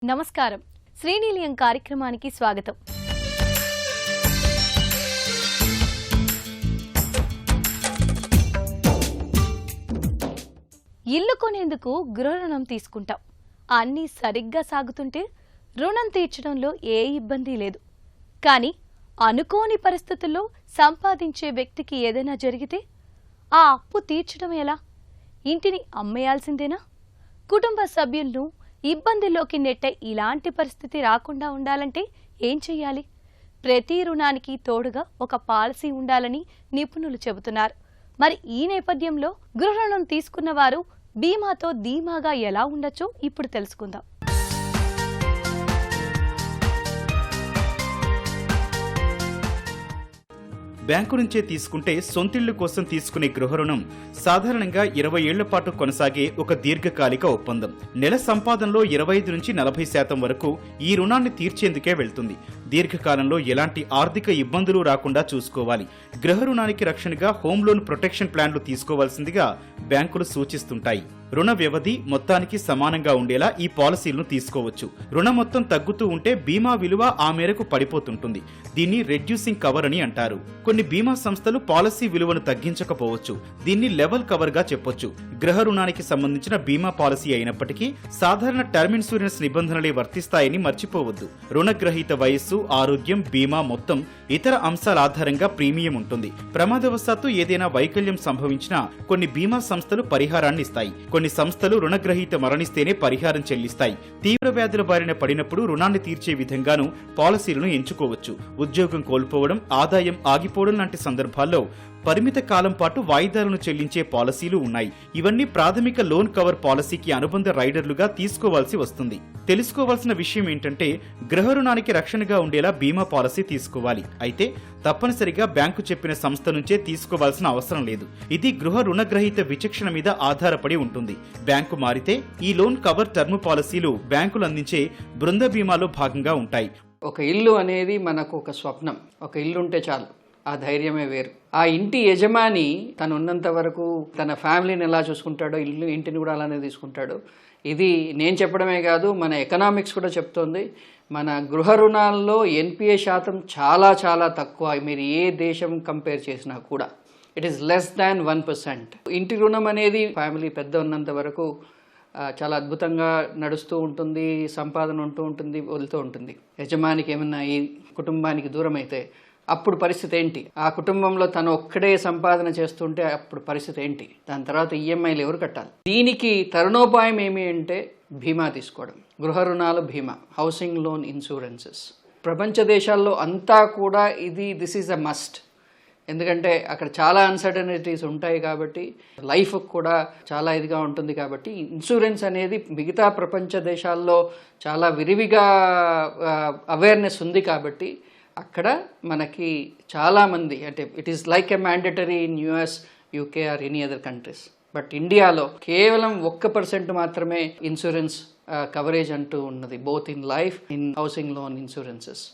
నమస్కారం. శ్రీనిలయం కార్యక్రమానికి స్వాగతం. ఇల్లు కొనేందుకు గృహ రుణం తీసుకుంటాం. అన్నీ సరిగ్గా సాగుతుంటే రుణం తీర్చడంలో ఏ ఇబ్బంది లేదు. కానీ అనుకోని పరిస్థితుల్లో సంపాదించే వ్యక్తికి ఏదైనా జరిగితే ఆ అప్పు తీర్చడం ఎలా? ఇంటిని అమ్మేయాల్సిందేనా? కుటుంబ సభ్యులను ఇబ్బందిలోకి నెట్టే ఇలాంటి పరిస్థితి రాకుండా ఉండాలంటే ఏం చెయ్యాలి? ప్రతి రుణానికి తోడుగా ఒక పాలసీ ఉండాలని నిపుణులు చెబుతున్నారు. మరి ఈ నేపథ్యంలో గృహ రుణం తీసుకున్న వారు బీమాతో ధీమాగా ఎలా ఉండొచ్చో ఇప్పుడు తెలుసుకుందాం. బ్యాంకు నుంచే తీసుకుంటే సొంతిళ్లు కోసం తీసుకునే గృహ రుణం సాధారణంగా 20 ఏళ్ల పాటు కొనసాగే ఒక దీర్ఘకాలిక ఒప్పందం. నెల సంపాదనలో 25 నుంచి 40% వరకు ఈ రుణాన్ని తీర్చేందుకే వెళ్తుంది. దీర్ఘకాలంలో ఎలాంటి ఆర్థిక ఇబ్బందులు రాకుండా చూసుకోవాలి. గృహ రుణానికి రక్షణగా హోమ్ లోన్ ప్రొటెక్షన్ ప్లాన్లు తీసుకోవాల్సిందిగా బ్యాంకులు సూచిస్తుంటాయి. రుణ వ్యవధి మొత్తానికి సమానంగా ఉండేలా ఈ పాలసీలను తీసుకోవచ్చు. రుణ మొత్తం తగ్గుతూ ఉంటే బీమా విలువ ఆ మేరకు పడిపోతుంటుంది. దీన్ని రెడ్యూసింగ్ కవర్ అని అంటారు. కొన్ని బీమా సంస్థలు పాలసీ విలువను తగ్గించకపోవచ్చు. దీన్ని లెవెల్ కవర్ గా చెప్పొచ్చు. గృహ రుణానికి సంబంధించిన బీమా పాలసీ అయినప్పటికీ సాధారణ టర్మ్ ఇన్సూరెన్స్ నిబంధనలే వర్తిస్తాయని మర్చిపోవద్దు. రుణగ్రహీత వయస్సు, ఆరోగ్యం, బీమా మొత్తం ఇతర అంశాల ఆధారంగా ప్రీమియం ఉంటుంది. ప్రమాదవశాత్తు ఏదైనా వైకల్యం సంభవించినా కొన్ని బీమా సంస్థలు పరిహారాన్ని ఇస్తాయి. కొన్ని సంస్థలు రుణగ్రహీత మరణిస్తేనే పరిహారం చెల్లిస్తాయి. తీవ్ర వ్యాధుల బారిన పడినప్పుడు రుణాన్ని తీర్చే విధంగానూ పాలసీలను ఎంచుకోవచ్చు. ఉద్యోగం కోల్పోవడం, ఆదాయం ఆగిపోవడం లాంటి సందర్భాల్లో పరిమిత కాలం పాటు వాయిదాలను చెల్లించే పాలసీలు ఉన్నాయి. ఇవన్నీ ప్రాథమిక లోన్ కవర్ పాలసీకి అనుబంధ రైడర్లుగా తీసుకోవాల్సి వస్తుంది. తెలుసుకోవాల్సిన విషయం ఏంటంటే గృహ రుణానికి రక్షణగా ఉండేలా బీమా పాలసీ తీసుకోవాలి. అయితే తప్పనిసరిగా బ్యాంకు చెప్పిన సంస్థ నుంచే తీసుకోవాల్సిన అవసరం లేదు. ఇది గృహ రుణగ్రహీత విచక్షణ మీద ఆధారపడి ఉంటుంది. బ్యాంకు మారితే ఈ లోన్ కవర్ టర్మ్ పాలసీలు బ్యాంకులు అందించే బృంద బీమాలో భాగంగా ఉంటాయి. ఒక ఇల్లు అనేది మనకు ఒక స్వప్నం. ఒక ఇల్లు ఉంటే చాలు, ఆ ధైర్యమే వేరు. ఆ ఇంటి యజమాని తను ఉన్నంత వరకు తన ఫ్యామిలీని ఎలా చూసుకుంటాడో ఇంటిని కూడా అలానే తీసుకుంటాడు. ఇది నేను చెప్పడమే కాదు, మన ఎకనామిక్స్ కూడా చెప్తోంది. మన గృహ రుణాల్లో ఎన్పిఏ శాతం చాలా చాలా తక్కువ. మీరు ఏ దేశం కంపేర్ చేసినా కూడా ఇట్ ఈస్ లెస్ దాన్ 1%. ఇంటి రుణం అనేది ఫ్యామిలీ పెద్ద ఉన్నంత వరకు చాలా అద్భుతంగా నడుస్తూ ఉంటుంది. సంపాదన ఉంటూ ఉంటుంది, వెళ్తూ ఉంటుంది. యజమానికి ఏమన్నా ఈ కుటుంబానికి దూరం అయితే అప్పుడు పరిస్థితి ఏంటి? ఆ కుటుంబంలో తను ఒక్కడే సంపాదన చేస్తుంటే అప్పుడు పరిస్థితి ఏంటి? దాని తర్వాత ఈఎంఐలు ఎవరు కట్టాలి? దీనికి తరుణోపాయం ఏమి అంటే బీమా తీసుకోవడం. గృహ రుణాలు బీమా, హౌసింగ్ లోన్ ఇన్సూరెన్సెస్. ప్రపంచ దేశాల్లో అంతా కూడా దిస్ ఈజ్ అ మస్ట్. ఎందుకంటే అక్కడ చాలా అన్సర్టనిటీస్ ఉంటాయి కాబట్టి, లైఫ్ కూడా చాలా ఇదిగా ఉంటుంది కాబట్టి ఇన్సూరెన్స్ అనేది మిగతా ప్రపంచ దేశాల్లో చాలా విరివిగా అవేర్నెస్ ఉంది కాబట్టి అక్కడ మనకి చాలామంది, అంటే it is like a mandatory in US, UK or any other countries. But ఇండియాలో కేవలం 1% మాత్రమే ఇన్సూరెన్స్ కవరేజ్ అంటూ ఉన్నది, both in life, in housing loan insurances.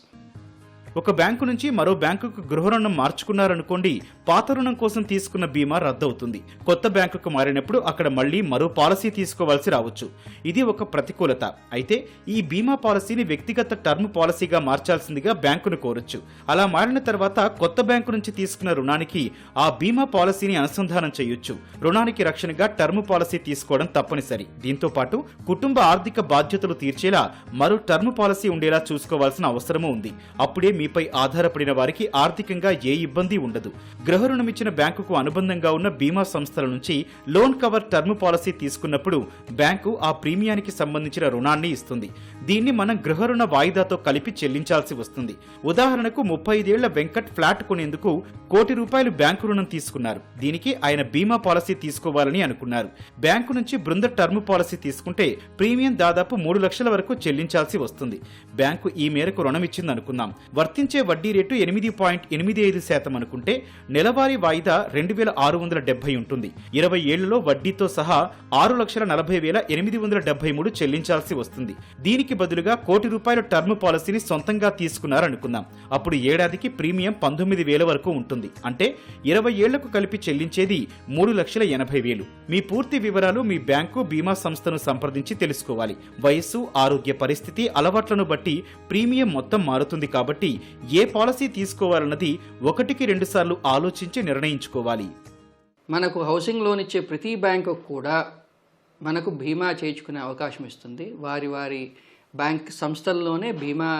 ఒక బ్యాంకు నుంచి మరో బ్యాంకుకు గృహ రుణం మార్చుకున్నారనుకోండి, పాత రుణం కోసం తీసుకున్న బీమా రద్దవుతుంది. కొత్త బ్యాంకుకు మారినప్పుడు అక్కడ మళ్లీ మరో పాలసీ తీసుకోవాల్సి రావచ్చు. ఇది ఒక ప్రతికూలత. అయితే ఈ బీమా పాలసీని వ్యక్తిగత టర్మ్ పాలసీగా మార్చాల్సిందిగా బ్యాంకును కోరొచ్చు. అలా మారిన తర్వాత కొత్త బ్యాంకు నుంచి తీసుకున్న రుణానికి ఆ బీమా పాలసీని అనుసంధానం చేయొచ్చు. రుణానికి రక్షణగా టర్మ్ పాలసీ తీసుకోవడం తప్పనిసరి. దీంతో పాటు కుటుంబ ఆర్థిక బాధ్యతలు తీర్చేలా మరో టర్మ్ పాలసీ ఉండేలా చూసుకోవాల్సిన అవసరమూ ఉంది. అప్పుడే మీపై ఆధారపడిన వారికి ఆర్థికంగా ఏ ఇబ్బంది ఉండదు. గృహ రుణం ఇచ్చిన బ్యాంకుకు అనుబంధంగా ఉన్న బీమా సంస్థల నుంచి లోన్ కవర్ టర్మ్ పాలసీ తీసుకున్నప్పుడు బ్యాంకు ఆ ప్రీమియానికి సంబంధించిన రుణాన్ని ఇస్తుంది. దీన్ని మనం గృహ రుణ వాయిదాతో కలిపి చెల్లించాల్సి వస్తుంది. ఉదాహరణకు 35 ఏళ్ల వెంకట్ ఫ్లాట్ కొనేందుకు ₹1,00,00,000 బ్యాంకు రుణం తీసుకున్నారు. దీనికి ఆయన బీమా పాలసీ తీసుకోవాలని అనుకున్నారు. బ్యాంకు నుంచి బృంద టర్మ్ పాలసీ తీసుకుంటే ప్రీమియం దాదాపు 3 లక్షల వరకు చెల్లించాల్సి వస్తుంది. బ్యాంకు ఈ మేరకు రుణం ఇచ్చిందనుకుందాం. వర్తించే వడ్డీ రేటు 8.85% అనుకుంటే నెలవారీ వాయిదా 2,670 ఉంటుంది. 20 ఏళ్లలో వడ్డీతో సహా 6,40,873 చెల్లించాల్సి వస్తుంది. దీనికి బదులుగా ₹1,00,00,000 టర్మ్ పాలసీని సొంతంగా తీసుకున్నారనుకుందాం. అప్పుడు ఏడాదికి ప్రీమియం 19,000 వరకు ఉంటుంది. అంటే 20 ఏళ్లకు కలిపి చెల్లించేది 3,80,000. మీ పూర్తి వివరాలు మీ బ్యాంకు బీమా సంస్థను సంప్రదించి తెలుసుకోవాలి. వయస్సు, ఆరోగ్య పరిస్థితి, అలవాట్లను బట్టి ప్రీమియం మొత్తం మారుతుంది కాబట్టి ఏ పాలసీ తీసుకోవాలన్నది 1-2 సార్లు ఆలోచించి నిర్ణయించుకోవాలి. మనకు హౌసింగ్ లోన్ ఇచ్చే ప్రతి బ్యాంకు కూడా మనకు బీమా చేయించుకునే అవకాశం ఇస్తుంది. వారి వారి బ్యాంక్ సంస్థల్లోనే బీమా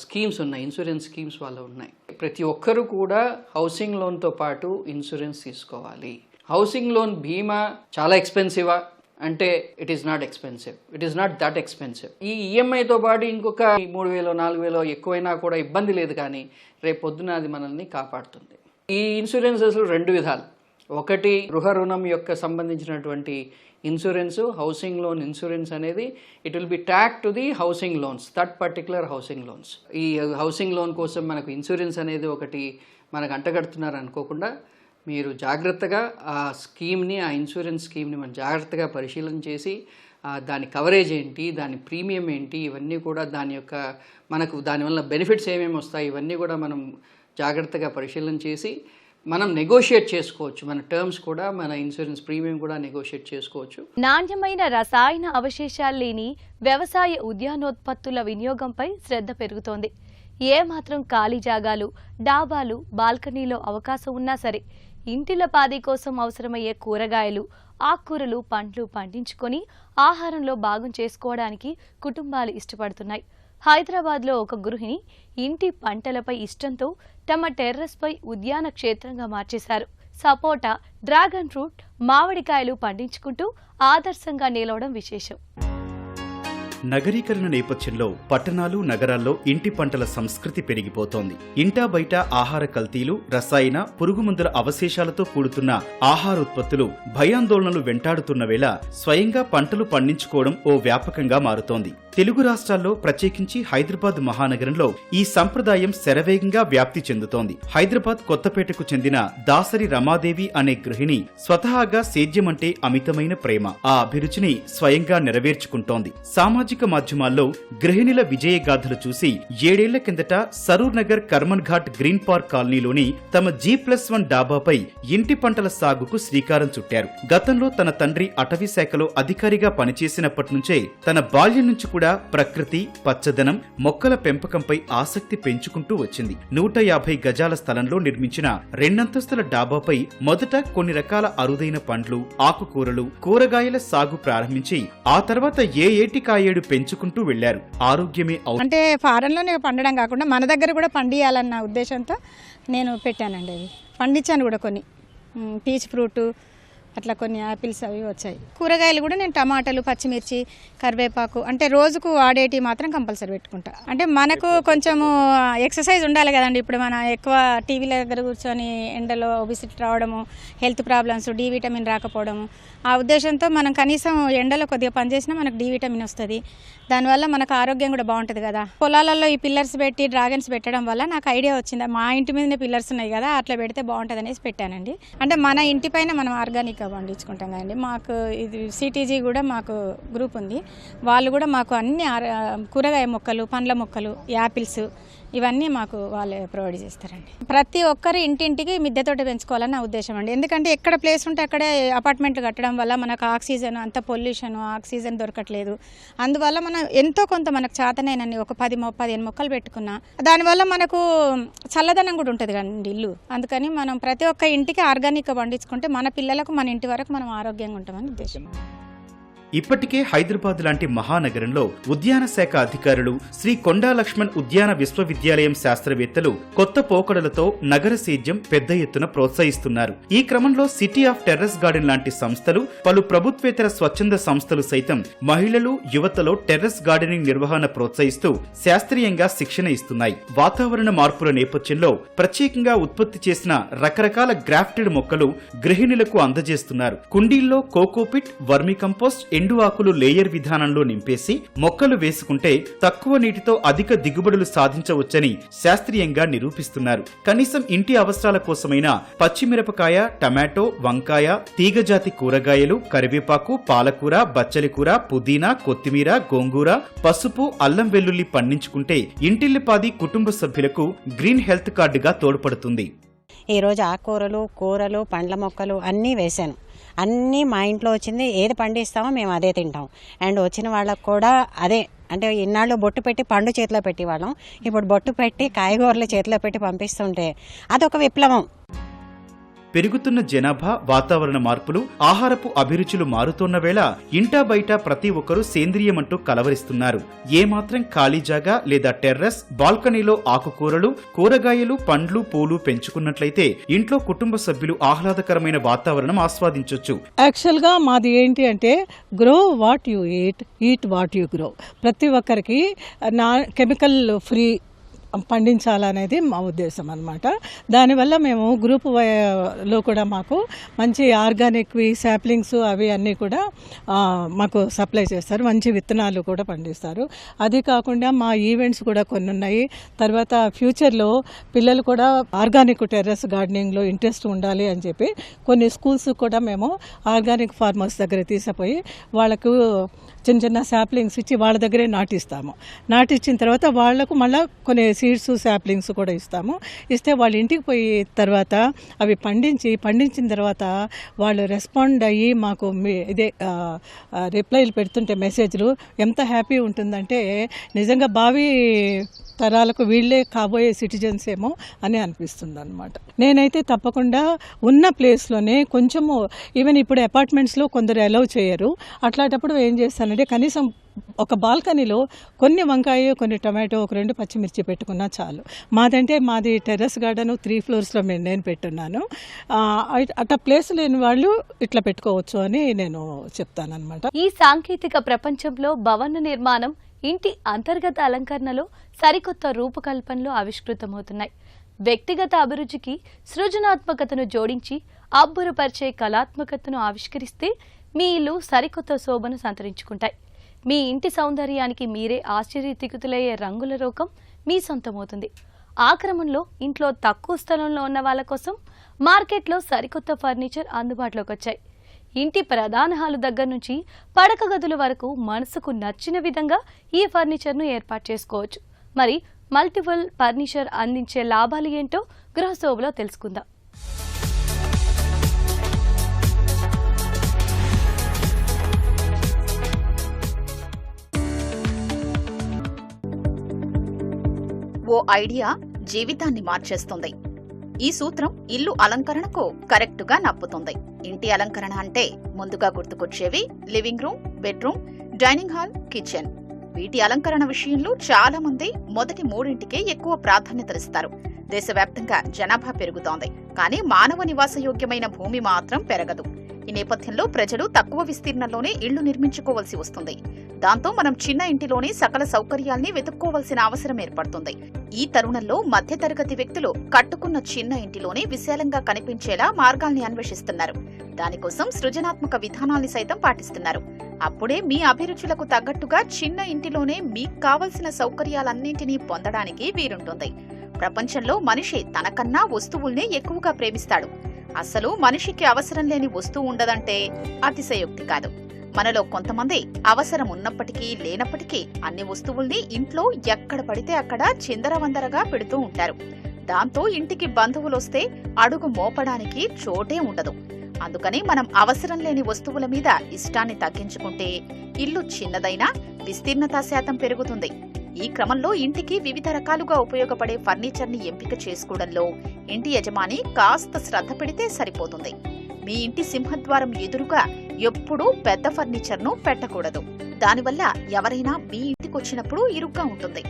స్కీమ్స్ ఉన్నాయి, ఇన్సూరెన్స్ స్కీమ్స్ వాళ్ళు ఉన్నాయి. ప్రతి ఒక్కరూ కూడా హౌసింగ్ లోన్తో పాటు ఇన్సూరెన్స్ తీసుకోవాలి. హౌసింగ్ లోన్ బీమా చాలా ఎక్స్పెన్సివా అంటే it is not expensive, it is not that expensive. ఈ ఈఎంఐతో పాటు ఇంకొక 3,000-4,000 ఎక్కువైనా కూడా ఇబ్బంది లేదు, కానీ రేపు పొద్దున అది మనల్ని కాపాడుతుంది. ఈ ఇన్సూరెన్సెస్ 2 విధాలు. ఒకటి గృహ రుణం యొక్క సంబంధించినటువంటి ఇన్సూరెన్స్, హౌసింగ్ లోన్ ఇన్సూరెన్స్ అనేది it will be tag to the housing loans, that particular housing loans. ఈ హౌసింగ్ లోన్ కోసం మనకు ఇన్సూరెన్స్ అనేది ఒకటి మనకు అంటగడుతున్నారు అనుకోకుండా మీరు జాగ్రత్తగా ఆ స్కీమ్ని, ఆ ఇన్సూరెన్స్ స్కీమ్ని మనం జాగ్రత్తగా పరిశీలన చేసి దాని కవరేజ్ ఏంటి, దాని ప్రీమియం ఏంటి, ఇవన్నీ కూడా దాని యొక్క మనకు దానివల్ల బెనిఫిట్స్ ఏమేమి వస్తాయి, ఇవన్నీ కూడా మనం జాగ్రత్తగా పరిశీలన చేసి మనం నెగోషియేట్ చేసుకోవచ్చు. మన టర్మ్స్ కూడా, మన ఇన్సూరెన్స్ ప్రీమియం కూడా నెగోషియేట్ చేసుకోవచ్చు. నాణ్యమైన రసాయన అవశేషాలు లేని వ్యవసాయ ఉద్యానోత్పత్తుల వినియోగంపై శ్రద్ధ పెరుగుతోంది. ఏమాత్రం ఖాళీ జాగాలు, డాబాలు, బాల్కనీలో అవకాశం ఉన్నా సరే ఇంటిల పాది కోసం అవసరమయ్యే కూరగాయలు, ఆకుకూరలు, పండ్లు పండించుకొని ఆహారంలో భాగం చేసుకోవడానికి కుటుంబాలు ఇష్టపడుతున్నాయి. హైదరాబాద్లో ఒక గృహిణి ఇంటి పంటలపై ఇష్టంతో తమ టెర్రస్పై ఉద్యాన క్షేత్రంగా మార్చేశారు. సపోటా, డ్రాగన్ ఫ్రూట్, మామిడికాయలు పండించుకుంటూ ఆదర్శంగా నిలవడం విశేషం. నగరీకరణ నేపథ్యంలో పట్టణాలు, నగరాల్లో ఇంటి పంటల సంస్కృతి పెరిగిపోతోంది. ఇంటా బయట ఆహార కల్తీలు, రసాయన, పురుగుమందుల అవశేషాలతో కూడుతున్న ఆహారోత్పత్తులు భయాందోళనలు వెంటాడుతున్న వేళ స్వయంగా పంటలు పండించుకోవడం ఓ వ్యాపకంగా మారుతోంది. తెలుగు రాష్ట్రాల్లో, ప్రత్యేకించి హైదరాబాద్ మహానగరంలో ఈ సంప్రదాయం శరవేగంగా వ్యాప్తి చెందుతోంది. హైదరాబాద్ కొత్తపేటకు చెందిన దాసరి రమాదేవి అనే గృహిణి స్వతహాగా సేద్యమంటే అమితమైన ప్రేమ. ఆ అభిరుచిని స్వయంగా నెరవేర్చుకుంటోంది. సామాజిక మాధ్యమాల్లో గృహిణుల విజయగాథలు చూసి 7 ఏళ్ల కిందట సరూర్ నగర్ కర్మన్ ఘాట్ గ్రీన్ పార్క్ కాలనీలోని తమ G+1 డాబాపై ఇంటి పంటల సాగుకు శ్రీకారం చుట్టారు. గతంలో తన తండ్రి అటవీ శాఖలో అధికారిగా పనిచేసినప్పటి నుంచే తన బాల్యం నుంచి కూడా ప్రకృతి, పచ్చదనం, మొక్కల పెంపకంపై ఆసక్తి పెంచుకుంటూ వచ్చింది. 150 గజాల స్థలంలో నిర్మించిన 2 అంతస్తుల డాబాపై మొదట కొన్ని రకాల అరుదైన పండ్లు, ఆకుకూరలు, కూరగాయల సాగు ప్రారంభించి ఆ తర్వాత ఏ ఏటికాయేడు పెంచుకుంటూ వెళ్లారు. ఆరోగ్యమే అంటే ఫారెన్లోనే పండడం కాకుండా మన దగ్గర కూడా పండియాలన్న ఉద్దేశంతో నేను పెట్టానండి. అవి పండించాను కూడా, కొన్ని పీచ్ ఫ్రూట్, అట్లా కొన్ని యాపిల్స్ అవి వచ్చాయి. కూరగాయలు కూడా నేను టమాటాలు, పచ్చిమిర్చి, కరివేపాకు అంటే రోజుకు వాడేటి మాత్రం కంపల్సరీ పెట్టుకుంటా. అంటే మనకు కొంచెము ఎక్సర్సైజ్ ఉండాలి కదండి. ఇప్పుడు మన ఎక్కువ టీవీల దగ్గర కూర్చొని ఎండలో ఒబిసిటీ రావడము, హెల్త్ ప్రాబ్లమ్స్, డి విటమిన్ రాకపోవడము, ఆ ఉద్దేశంతో మనం కనీసం ఎండలో కొద్దిగా పనిచేసినా మనకు డి విటమిన్ వస్తుంది. దానివల్ల మనకు ఆరోగ్యం కూడా బాగుంటుంది కదా. పొలాలలో ఈ పిల్లర్స్ పెట్టి డ్రాగన్స్ పెట్టడం వల్ల నాకు ఐడియా వచ్చింది, మా ఇంటి మీదనే పిల్లర్స్ ఉన్నాయి కదా, అట్లా పెడితే బాగుంటుంది అనేసి పెట్టానండి. అంటే మన ఇంటి పైన మనం ఆర్గానిక్ పండించుకుంటాం కదండి. మాకు ఇది సిటీజీ కూడా మాకు గ్రూప్ ఉంది, వాళ్ళు కూడా మాకు అన్ని కూరగాయ మొక్కలు, పండ్ల మొక్కలు, యాపిల్స్ ఇవన్నీ మాకు వాళ్ళే ప్రొవైడ్ చేస్తారండి. ప్రతి ఒక్కరు ఇంటింటికి మిద్దె తోట పెంచుకోవాలని నా ఉద్దేశం అండి. ఎందుకంటే ఎక్కడ ప్లేస్ ఉంటే అక్కడే అపార్ట్మెంట్లు కట్టడం వల్ల మనకు ఆక్సిజన్, అంత పొల్యూషన్, ఆక్సిజన్ దొరకట్లేదు. అందువల్ల మనం ఎంతో కొంత మనకు చేతనైనన్ని ఒక 10-15 మొక్కలు పెట్టుకున్నా దానివల్ల మనకు చల్లదనం కూడా ఉంటుంది కదండి ఇల్లు. అందుకని మనం ప్రతి ఒక్క ఇంటికి ఆర్గానిక్గా పండించుకుంటే మన పిల్లలకు, మన ఇంటి వరకు మనం ఆరోగ్యంగా ఉంటామని ఉద్దేశం. ఇప్పటికే హైదరాబాద్ లాంటి మహానగరంలో ఉద్యాన శాఖ అధికారులు, శ్రీ కొండా లక్ష్మణ్ ఉద్యాన విశ్వవిద్యాలయం శాస్త్రవేత్తలు కొత్త పోకడలతో నగర సేద్యం పెద్ద ఎత్తున ప్రోత్సహిస్తున్నారు. ఈ క్రమంలో సిటీ ఆఫ్ టెర్రస్ గార్డెన్ లాంటి సంస్థలు, పలు ప్రభుత్వేతర స్వచ్ఛంద సంస్థలు సైతం మహిళలు, యువతలో టెర్రస్ గార్డెనింగ్ నిర్వహణ ప్రోత్సహిస్తూ శాస్త్రీయంగా శిక్షణ ఇస్తున్నాయి. వాతావరణ మార్పుల నేపథ్యంలో ప్రత్యేకంగా ఉత్పత్తి చేసిన రకరకాల గ్రాఫ్టెడ్ మొక్కలు గృహిణులకు అందజేస్తున్నారు. కుండీల్లో కోకోపిట్, వర్మీ కంపోస్ట్, ఎండు ఆకులు లేయర్ విధానంలో నింపేసి మొక్కలు వేసుకుంటే తక్కువ నీటితో అధిక దిగుబడులు సాధించవచ్చని శాస్త్రీయంగా నిరూపిస్తున్నారు. కనీసం ఇంటి అవసరాల కోసమైనా పచ్చిమిరపకాయ, టమాటో, వంకాయ, తీగజాతి కూరగాయలు, కరివేపాకు, పాలకూర, బచ్చలి కూర, పుదీనా, కొత్తిమీర, గోంగూర, పసుపు, అల్లం వెల్లుల్లి పండించుకుంటే ఇంటిల్లిపాది కుటుంబ సభ్యులకు గ్రీన్ హెల్త్ కార్డుగా తోడ్పడుతుంది. ఈరోజు ఆకుకూరలు, కూరలు, పండ్ల మొక్కలు అన్నీ వేశాను. అన్నీ మా ఇంట్లో వచ్చింది, ఏది పండిస్తామో మేము అదే తింటాం. అండ్ వచ్చిన వాళ్ళకు కూడా అదే, అంటే ఇన్నాళ్ళు బొట్టు పెట్టి పండు చేతిలో పెట్టి వాళ్ళం, ఇప్పుడు బొట్టు పెట్టి కాయగూరలు చేతిలో పెట్టి పంపిస్తుంటే అదొక విప్లవం. పెరుగుతున్న జనాభా, వాతావరణ మార్పులు, ఆహారపు అభిరుచులు మారుతోన్న వేళ ఇంటా బయట ప్రతి ఒక్కరూ సేంద్రియమంటూ కలవరిస్తున్నారు. ఏమాత్రం ఖాళీ జాగా లేదా టెర్రస్, బాల్కనీలో ఆకుకూరలు, కూరగాయలు, పండ్లు, పూలు పెంచుకున్నట్లయితే ఇంట్లో కుటుంబ సభ్యులు ఆహ్లాదకరమైన వాతావరణం ఆస్వాదించొచ్చు. యాక్చువల్ గా మాది ఏంటి అంటే grow what you eat what you grow. ప్రతి ఒక్కరికి కెమికల్ ఫ్రీ పండించాలనేది మా ఉద్దేశం అన్నమాట. దానివల్ల మేము గ్రూప్ లో కూడా మాకు మంచి ఆర్గానిక్వి శాప్లింగ్స్ అవి అన్నీ కూడా మాకు సప్లై చేస్తారు. మంచి విత్తనాలు కూడా పండిస్తారు. అది కాకుండా మా ఈవెంట్స్ కూడా కొన్ని ఉన్నాయి. తర్వాత ఫ్యూచర్లో పిల్లలు కూడా ఆర్గానిక్ టెర్రస్ గార్డెనింగ్లో ఇంట్రెస్ట్ ఉండాలి అని చెప్పి కొన్ని స్కూల్స్ కూడా మేము ఆర్గానిక్ ఫార్మర్స్ దగ్గర తీసుకుపోయి వాళ్ళకు చిన్న చిన్న శాప్లింగ్స్ ఇచ్చి వాళ్ళ దగ్గరే నాటిస్తాము. నాటిచ్చిన తర్వాత వాళ్లకు మళ్ళీ కొన్ని సీడ్స్, శాప్లింగ్స్ కూడా ఇస్తాము. ఇస్తే వాళ్ళ ఇంటికి పోయి తర్వాత అవి పండించిన తర్వాత వాళ్ళు రెస్పాండ్ అయ్యి మాకు ఇదే రిప్లైలు పెడుతుంటే మెసేజ్లు ఎంత హ్యాపీ ఉంటుందంటే నిజంగా భావి తరాలకు వీళ్ళే కాబోయే సిటిజన్స్ ఏమో అని అనిపిస్తుంది అనమాట. నేనైతే తప్పకుండా ఉన్న ప్లేస్లోనే కొంచెము, ఈవెన్ ఇప్పుడు అపార్ట్మెంట్స్లో కొందరు అలౌ చేయరు, అట్లాంటప్పుడు ఏం చేస్తానంటే కనీసం ఒక బాల్కనీలో కొన్ని వంకాయ, కొన్ని టమాటో, ఒక 2 పచ్చిమిర్చి పెట్టుకున్నా చాలు. మాది టెర్రస్ గార్డెన్ 3 ఫ్లోర్స్లో నేను పెట్టున్నాను. అట్లా ప్లేస్ లేని వాళ్ళు ఇట్లా పెట్టుకోవచ్చు అని నేను చెప్తానన్నమాట. ఈ సాంకేతిక ప్రపంచంలో భవన నిర్మాణం, ఇంటి అంతర్గత అలంకరణలో సరికొత్త రూపకల్పనలు ఆవిష్కృతమవుతున్నాయి. వ్యక్తిగత అభిరుచికి సృజనాత్మకతను జోడించి అబ్బురపరిచే కళాత్మకతను ఆవిష్కరిస్తే మీ ఇల్లు సరికొత్త శోభను సంతరించుకుంటాయి. మీ ఇంటి సౌందర్యానికి మీరే ఆశ్చర్యతికుతులయ్యే రంగుల రూపం మీ సొంతమవుతుంది. ఆ క్రమంలో ఇంట్లో తక్కువ స్థలంలో ఉన్న వాళ్ళ కోసం మార్కెట్లో సరికొత్త ఫర్నిచర్ అందుబాటులోకి వచ్చాయి. ఇంటి ప్రధాన హాలు దగ్గర నుంచి పడక గదుల వరకు మనసుకు నచ్చిన విధంగా ఈ ఫర్నిచర్ను ఏర్పాటు చేసుకోవచ్చు. మరి మల్టిపుల్ ఫర్నిచర్ అందించే లాభాలు ఏంటో గృహశోభలో తెలుసుకుందాం. ఓ ఐడియా జీవితాన్ని మార్చేస్తుంది. ఈ సూత్రం ఇల్లు అలంకరణకు కరెక్టుగా నప్పుతుంది. ఇంటి అలంకరణ అంటే ముందుగా గుర్తుకొచ్చేవి living room, bedroom, dining hall, kitchen. వీటి అలంకరణ విషయంలో చాలా మంది మొదటి 3 ఎక్కువ ప్రాధాన్యతనిస్తారు. దేశవ్యాప్తంగా జనాభా పెరుగుతోంది, కానీ మానవ నివాసయోగ్యమైన భూమి మాత్రం పెరగదు. ఈ నేపథ్యంలో ప్రజలు తక్కువ విస్తీర్ణంలోనే ఇళ్లు నిర్మించుకోవాల్సి వస్తుంది. దాంతో మనం చిన్న ఇంటిలోనే సకల సౌకర్యాల్ని వెతుక్కోవాల్సిన అవసరం ఏర్పడుతుంది. ఈ తరుణంలో మధ్యతరగతి వ్యక్తులు కట్టుకున్న చిన్న ఇంటిలోనే విశాలంగా కనిపించేలా మార్గాల్ని అన్వేషిస్తున్నారు. దానికోసం సృజనాత్మక విధానాల్ని సైతం పాటిస్తున్నారు. అప్పుడే మీ అభిరుచులకు తగ్గట్టుగా చిన్న ఇంటిలోనే మీకు కావలసిన సౌకర్యాలన్నింటినీ పొందడానికి వీలుంటుంది. ప్రపంచంలో మనిషి తనకన్నా వస్తువుల్నే ఎక్కువగా ప్రేమిస్తాడు. అసలు మనిషికి అవసరం లేని వస్తువు ఉండదంటే అతిశయోక్తి కాదు. మనలో కొంతమంది అవసరం ఉన్నప్పటికీ లేనప్పటికీ అన్ని వస్తువుల్ని ఇంట్లో ఎక్కడ పడితే అక్కడ చిందరవందరగా పెడుతూ ఉంటారు. దాంతో ఇంటికి బంధువులొస్తే అడుగు మోపడానికి చోటే ఉండదు. అందుకని మనం అవసరం లేని వస్తువుల మీద ఇష్టాన్ని తగ్గించుకుంటే ఇల్లు చిన్నదైనా విస్తీర్ణతా శాతం పెరుగుతుంది. ఈ క్రమంలో ఇంటికి వివిధ రకాలుగా ఉపయోగపడే ఫర్నిచర్ని ఎంపిక చేసుకోవడంలో ఇంటి యజమాని కాస్త శ్రద్ధ పెడితే సరిపోతుంది. మీ ఇంటి సింహద్వారం ఎదురుగా ఎప్పుడూ పెద్ద ఫర్నిచర్ను పెట్టకూడదు. దానివల్ల ఎవరైనా మీ ఇంటికొచ్చినప్పుడు ఇరుగ్గా ఉంటుంది.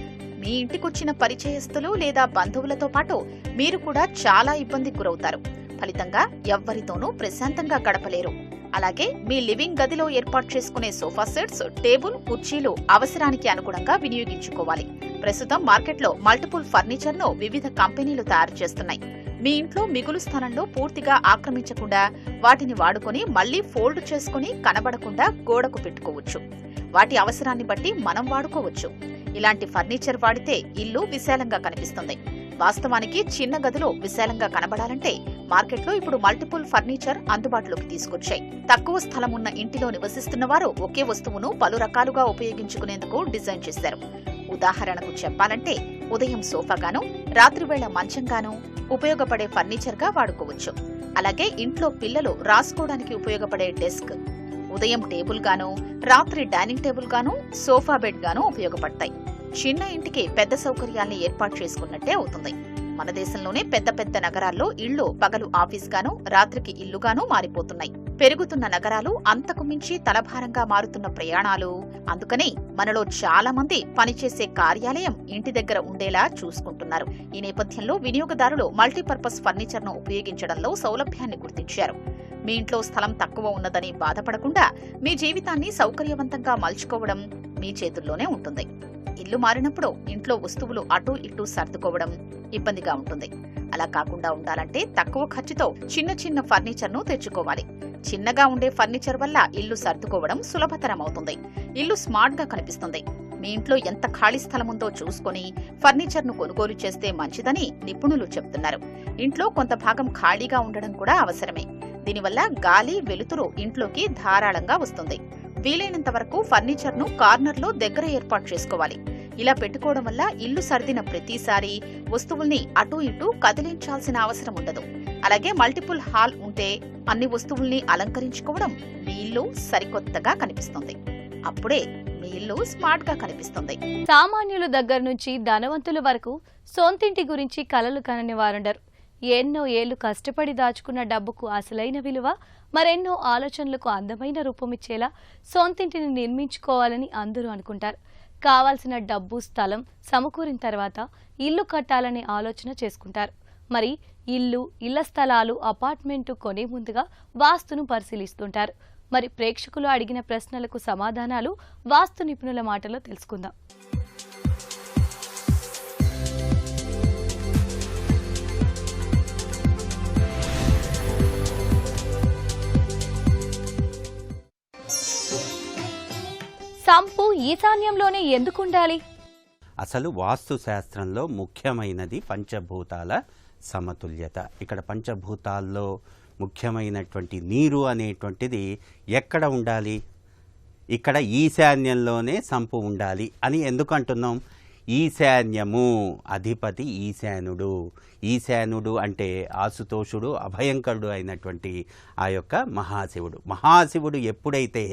మీ ఇంటికొచ్చిన పరిచయస్తులు లేదా బంధువులతో పాటు మీరు కూడా చాలా ఇబ్బందికి గురవుతారు. ఫలితంగా ఎవ్వరితోనూ ప్రశాంతంగా గడపలేరు. అలాగే మీ లివింగ్ గదిలో ఏర్పాటు చేసుకునే సోఫా సెట్స్, టేబుల్, కుర్చీలు అవసరానికి అనుగుణంగా వినియోగించుకోవాలి. ప్రస్తుతం మార్కెట్లో మల్టిపుల్ ఫర్నిచర్ ను వివిధ కంపెనీలు తయారు చేస్తున్నాయి. మీ ఇంట్లో మిగులు స్థానంలో పూర్తిగా ఆక్రమించకుండా వాటిని వాడుకొని మళ్లీ ఫోల్డ్ చేసుకుని కనబడకుండా గోడకు పెట్టుకోవచ్చు. వాటి అవసరాన్ని బట్టి మనం వాడుకోవచ్చు. ఇలాంటి ఫర్నిచర్ వాడితే ఇల్లు విశాలంగా కనిపిస్తుంది. వాస్తవానికి చిన్న గదిలో విశాలంగా కనబడాలంటే మార్కెట్లో ఇప్పుడు మల్టిపుల్ ఫర్నిచర్ అందుబాటులోకి తీసుకొచ్చాయి. తక్కువ స్థలం ఉన్న ఇంటిలో నివసిస్తున్న వారు ఒకే వస్తువును పలు రకాలుగా ఉపయోగించుకునేందుకు డిజైన్ చేశారు. ఉదాహరణకు చెప్పాలంటే ఉదయం సోఫాగాను, రాత్రివేళ మంచంగాను ఉపయోగపడే ఫర్నిచర్ గా వాడుకోవచ్చు. అలాగే ఇంట్లో పిల్లలు రాసుకోవడానికి ఉపయోగపడే డెస్క్, ఉదయం టేబుల్ గాను, రాత్రి డైనింగ్ టేబుల్ గాను, సోఫా బెడ్ గాను ఉపయోగపడతాయి. చిన్న ఇంటికి పెద్ద సౌకర్యాల్ని ఏర్పాటు చేసుకున్నట్టే అవుతుంది. మన దేశంలోనే పెద్ద పెద్ద నగరాల్లో ఇళ్లు పగలు ఆఫీస్ గాను, రాత్రికి ఇల్లుగాను మారిపోతున్నాయి. పెరుగుతున్న నగరాలు, అంతకు మించి తలభారంగా మారుతున్న ప్రయాణాలు, అందుకని మనలో చాలా మంది పనిచేసే కార్యాలయం ఇంటి దగ్గర ఉండేలా చూసుకుంటున్నారు. ఈ నేపథ్యంలో వినియోగదారులు మల్టీపర్పస్ ఫర్నిచర్ ను ఉపయోగించడంలో సౌలభ్యాన్ని గుర్తించారు. మీ ఇంట్లో స్థలం తక్కువ ఉన్నదని బాధపడకుండా మీ జీవితాన్ని సౌకర్యవంతంగా మలుచుకోవడం మీ చేతుల్లోనే ఉంటుంది. ఇల్లు మారినప్పుడు ఇంట్లో వస్తువులు అటూ ఇటూ సర్దుకోవడం ఇబ్బందిగా ఉంటుంది. అలా కాకుండా ఉండాలంటే తక్కువ ఖర్చుతో చిన్న చిన్న ఫర్నిచర్ ను తెచ్చుకోవాలి. చిన్నగా ఉండే ఫర్నిచర్ వల్ల ఇల్లు సర్దుకోవడం సులభతరం అవుతుంది. ఇల్లు స్మార్ట్ గా కనిపిస్తుంది. మీ ఇంట్లో ఎంత ఖాళీ స్థలం ఉందో చూసుకుని ఫర్నిచర్ ను కొనుగోలు చేస్తే మంచిదని నిపుణులు చెబుతున్నారు. ఇంట్లో కొంత భాగం ఖాళీగా ఉండడం కూడా అవసరమే. దీనివల్ల గాలి, వెలుతురు ఇంట్లోకి ధారాళంగా వస్తుంది. వీలైనంత వరకు ఫర్నిచర్ ను కార్నర్ లో దగ్గర ఏర్పాటు చేసుకోవాలి. ఇలా పెట్టుకోవడం వల్ల ఇల్లు సర్దిన ప్రతిసారి వస్తువుల్ని అటూ ఇటూ కదిలించాల్సిన అవసరం ఉండదు. అలాగే మల్టిపుల్ హాల్ ఉంటే అన్ని వస్తువుల్ని అలంకరించుకోవడం మీ ఇల్లు సరికొత్తగా కనిపిస్తుంది. అప్పుడే మీ ఇల్లు స్మార్ట్ గా కనిపిస్తుంది. సామాన్యుల దగ్గర నుంచి ధనవంతుల వరకు సొంతింటి గురించి కలలు కనని వారుండరు. ఎన్నో ఏళ్లు కష్టపడి దాచుకున్న డబ్బుకు అసలైన విలువ, మరెన్నో ఆలోచనలకు అందమైన రూపమిచ్చేలా సొంతింటిని నిర్మించుకోవాలని అందరూ అనుకుంటారు. కావాల్సిన డబ్బు, స్థలం సమకూరిన తర్వాత ఇల్లు కట్టాలనే ఆలోచన చేసుకుంటారు. మరి ఇల్లు, ఇళ్ల స్థలాలు, అపార్ట్మెంటు కొనే ముందుగా వాస్తును పరిశీలిస్తుంటారు. మరి ప్రేక్షకులు అడిగిన ప్రశ్నలకు సమాధానాలు వాస్తు నిపుణుల మాటలో తెలుసుకుందాం. సంపు ఈశాన్యంలోనే ఎందుకుండాలి? అసలు వాస్తు శాస్త్రంలో ముఖ్యమైనది పంచభూతాల సమతుల్యత. ఇక్కడ పంచభూతాల్లో ముఖ్యమైనటువంటి నీరు అనేటువంటిది ఎక్కడ ఉండాలి? ఇక్కడ ఈశాన్యంలోనే సంపు ఉండాలి అని ఎందుకు అంటున్నాం? ఈశాన్యము, అధిపతి ఈశానుడు. ఈశానుడు అంటే ఆశుతోషుడు, అభయంకరుడు అయినటువంటి ఆ యొక్క మహాశివుడు ఎప్పుడైతే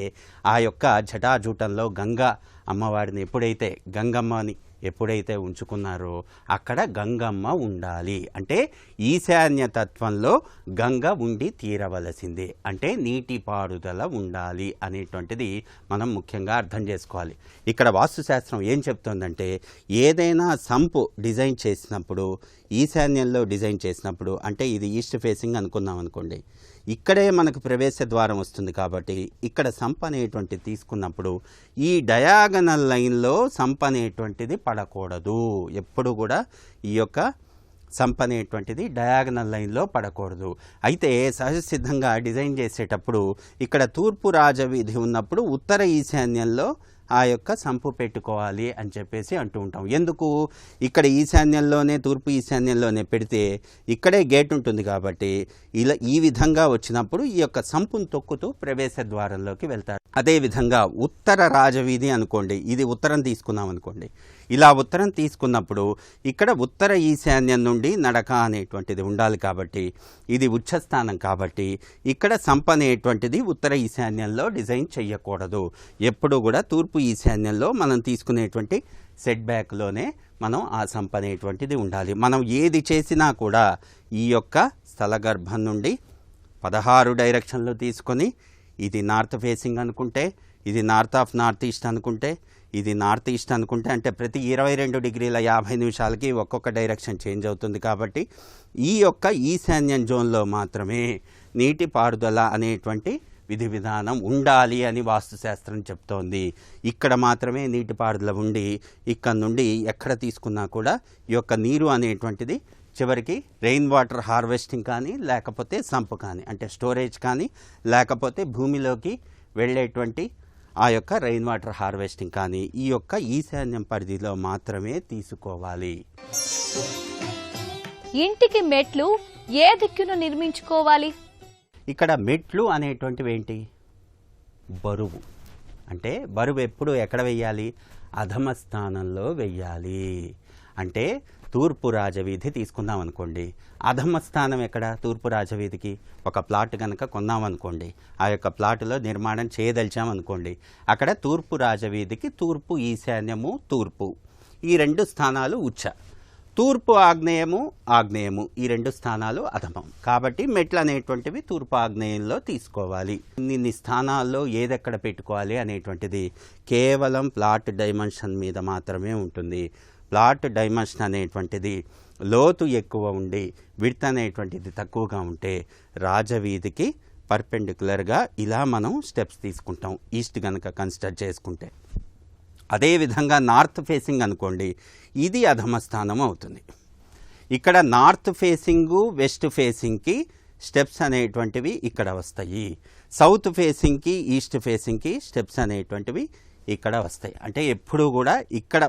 ఆ యొక్క జటాజూటంలో గంగా అమ్మవారిని ఎప్పుడైతే గంగమ్మని ఎప్పుడైతే ఉంచుకున్నారో అక్కడ గంగమ్మ ఉండాలి. అంటే ఈశాన్య తత్వంలో గంగ ఉండి తీరవలసిందే. అంటే నీటి పారుదల ఉండాలి అనేటువంటిది మనం ముఖ్యంగా అర్థం చేసుకోవాలి. ఇక్కడ వాస్తుశాస్త్రం ఏం చెప్తోందంటే, ఏదైనా సంపు డిజైన్ చేసినప్పుడు, ఈశాన్యంలో డిజైన్ చేసినప్పుడు, అంటే ఇది ఈస్ట్ ఫేసింగ్ అనుకున్నాం అనుకోండి, ఇక్కడే మనకు ప్రవేశ ద్వారం వస్తుంది కాబట్టి ఇక్కడ సంప్ అనేటువంటిది తీసుకున్నప్పుడు ఈ డయాగనల్ లైన్లో సంప్ అనేటువంటిది పడకూడదు. ఎప్పుడు కూడా ఈ యొక్క సంప్ అనేటువంటిది డయాగనల్ లైన్లో పడకూడదు. అయితే సహజసిద్ధంగా డిజైన్ చేసేటప్పుడు ఇక్కడ తూర్పు రాజవీధి ఉన్నప్పుడు ఉత్తర ఈశాన్యంలో ఆ యొక్క సంపు పెట్టుకోవాలి అని చెప్పేసి అంటూ ఉంటాం. ఎందుకు? ఇక్కడ ఈశాన్యంలోనే, తూర్పు ఈశాన్యంలోనే పెడితే ఇక్కడే గేట్ ఉంటుంది కాబట్టి ఇలా ఈ విధంగా వచ్చినప్పుడు ఈ యొక్క సంపును తొక్కుతూ ప్రవేశ ద్వారంలోకి వెళ్తారు. అదేవిధంగా ఉత్తర రాజవీధి అనుకోండి, ఇది ఉత్తరం తీసుకున్నాం అనుకోండి, ఇలా ఉత్తరం తీసుకున్నప్పుడు ఇక్కడ ఉత్తర ఈశాన్యం నుండి నడక అనేటువంటిది ఉండాలి కాబట్టి ఇది ఉచ్చస్థానం కాబట్టి ఇక్కడ సంప్ అనేటువంటిది ఉత్తర ఈశాన్యంలో డిజైన్ చేయకూడదు. ఎప్పుడు కూడా తూర్పు ఈశాన్యంలో మనం తీసుకునేటువంటి సెట్ బ్యాక్లోనే మనం ఆ సంప్ అనేటువంటిది ఉండాలి. మనం ఏది చేసినా కూడా ఈ యొక్క స్థలగర్భం నుండి 16 డైరెక్షన్లు తీసుకొని, ఇది నార్త్ ఫేసింగ్ అనుకుంటే, ఇది నార్త్ ఆఫ్ నార్త్ ఈస్ట్ అనుకుంటే, ఇది నార్త్ ఈస్ట్ అనుకుంటే, అంటే ప్రతి 22 డిగ్రీల 50 నిమిషాలకి ఒక్కొక్క డైరెక్షన్ చేంజ్ అవుతుంది. కాబట్టి ఈ యొక్క ఈశాన్యం జోన్లో మాత్రమే నీటి పారుదల అనేటువంటి విధి విధానం ఉండాలి అని వాస్తుశాస్త్రం చెప్తోంది. ఇక్కడ మాత్రమే నీటిపారుదల ఉండి ఇక్కడ నుండి ఎక్కడ తీసుకున్నా కూడా ఈ యొక్క నీరు అనేటువంటిది చివరికి రెయిన్ వాటర్ హార్వెస్టింగ్ కానీ లేకపోతే సంప్ కానీ అంటే స్టోరేజ్ కానీ లేకపోతే భూమిలోకి వెళ్ళేటువంటి ఆ యొక్క రెయిన్ వాటర్ హార్వెస్టింగ్ కానీ ఈ యొక్క ఈశాన్యం పరిధిలో మాత్రమే తీసుకోవాలి. ఇంటికి మెట్లు ఏ దిక్కున నిర్మించుకోవాలి? ఇక్కడ మెట్లు అనేటువంటివి ఏంటి? బరువు. అంటే బరువు ఎప్పుడు ఎక్కడ వెయ్యాలి? అధమ స్థానంలో వెయ్యాలి. అంటే తూర్పు రాజవీధి తీసుకుందాం అనుకోండి, అధమ స్థానం ఎక్కడ? తూర్పు రాజవీధికి ఒక ప్లాట్ కనుక కొన్నామనుకోండి, ఆ యొక్క ప్లాటులో నిర్మాణం చేయదలిచామనుకోండి, అక్కడ తూర్పు రాజవీధికి తూర్పు ఈశాన్యము తూర్పు ఈ 2 స్థానాలు ఉచ్చ, తూర్పు ఆగ్నేయము ఆగ్నేయము ఈ 2 స్థానాలు అధమం. కాబట్టి మెట్లు అనేటువంటివి తూర్పు ఆగ్నేయంలో తీసుకోవాలి. ఇన్ని స్థానాల్లో ఏదెక్కడ పెట్టుకోవాలి అనేటువంటిది కేవలం ప్లాట్ డైమెన్షన్ మీద మాత్రమే ఉంటుంది. ప్లాట్ డైమెన్షన్ అనేటువంటిది లోతు ఎక్కువ ఉండి విడ్త్ అనేటువంటిది తక్కువగా ఉంటే రాజవీధికి పర్పెండిక్యులర్గా ఇలా మనం స్టెప్స్ తీసుకుంటాం ఈస్ట్ కనుక కన్సిడర్ చేసుకుంటే. అదేవిధంగా నార్త్ ఫేసింగ్ అనుకోండి, ఇది అధమ స్థానం అవుతుంది. ఇక్కడ నార్త్ ఫేసింగు వెస్ట్ ఫేసింగ్కి స్టెప్స్ అనేటువంటివి ఇక్కడ వస్తాయి, సౌత్ ఫేసింగ్కి ఈస్ట్ ఫేసింగ్కి స్టెప్స్ అనేటువంటివి ఇక్కడ వస్తాయి. అంటే ఎప్పుడూ కూడా ఇక్కడ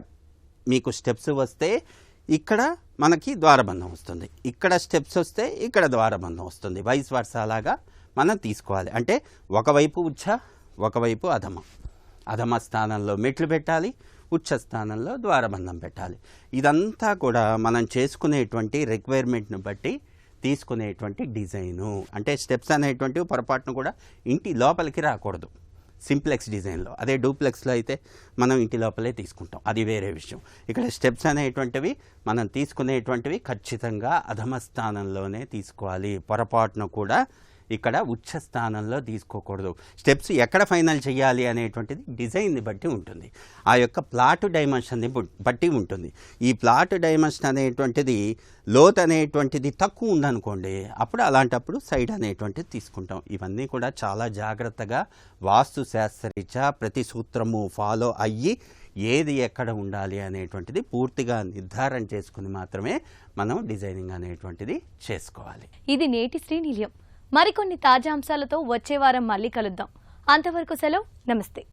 మీకు స్టెప్స్ వస్తే ఇక్కడ మనకి ద్వారబంధం వస్తుంది, ఇక్కడ స్టెప్స్ వస్తే ఇక్కడ ద్వారబంధం వస్తుంది, వైస్ వర్సా లాగా మనం తీసుకోవాలి. అంటే ఒకవైపు ఉచ్చ ఒకవైపు అధమ, అధమ స్థానంలో మెట్లు పెట్టాలి, ఉచ్చ స్థానంలో ద్వారబంధం పెట్టాలి. ఇదంతా కూడా మనం చేసుకునేటువంటి రిక్వైర్మెంట్ని బట్టి తీసుకునేటువంటి డిజైను. అంటే స్టెప్స్ అనేటువంటివి పొరపాటును కూడా ఇంటి లోపలికి రాకూడదు సింప్లెక్స్ డిజైన్లో. అదే డూప్లెక్స్లో అయితే మనం ఇంటి లోపలే తీసుకుంటాం, అది వేరే విషయం. ఇక్కడ స్టెప్స్ అనేటువంటివి మనం తీసుకునేటువంటివి ఖచ్చితంగా అధమ స్థానంలోనే తీసుకోవాలి, పొరపాటును కూడా ఇక్కడ ఉచ్చ స్థానంలో తీసుకోకూడదు. స్టెప్స్ ఎక్కడ ఫైనల్ చేయాలి అనేటువంటిది డిజైన్ని బట్టి ఉంటుంది, ఆ యొక్క ప్లాట్ డైమెన్షన్ని బట్టి ఉంటుంది. ఈ ప్లాట్ డైమెన్షన్ అనేటువంటిది లోత్ అనేటువంటిది తక్కువ ఉందనుకోండి, అప్పుడు అలాంటప్పుడు సైడ్ అనేటువంటిది తీసుకుంటాం. ఇవన్నీ కూడా చాలా జాగ్రత్తగా వాస్తు శాస్త్రరీత్యా ప్రతి సూత్రము ఫాలో అయ్యి ఏది ఎక్కడ ఉండాలి అనేటువంటిది పూర్తిగా నిర్ధారణ చేసుకుని మాత్రమే మనం డిజైనింగ్ అనేటువంటిది చేసుకోవాలి. ఇది నేటి శ్రీనిలయం. మరికొన్ని తాజా అంశాలతో వచ్చే వారం మళ్ళీ కలుద్దాం. అంతవరకు సెలవు, నమస్తే.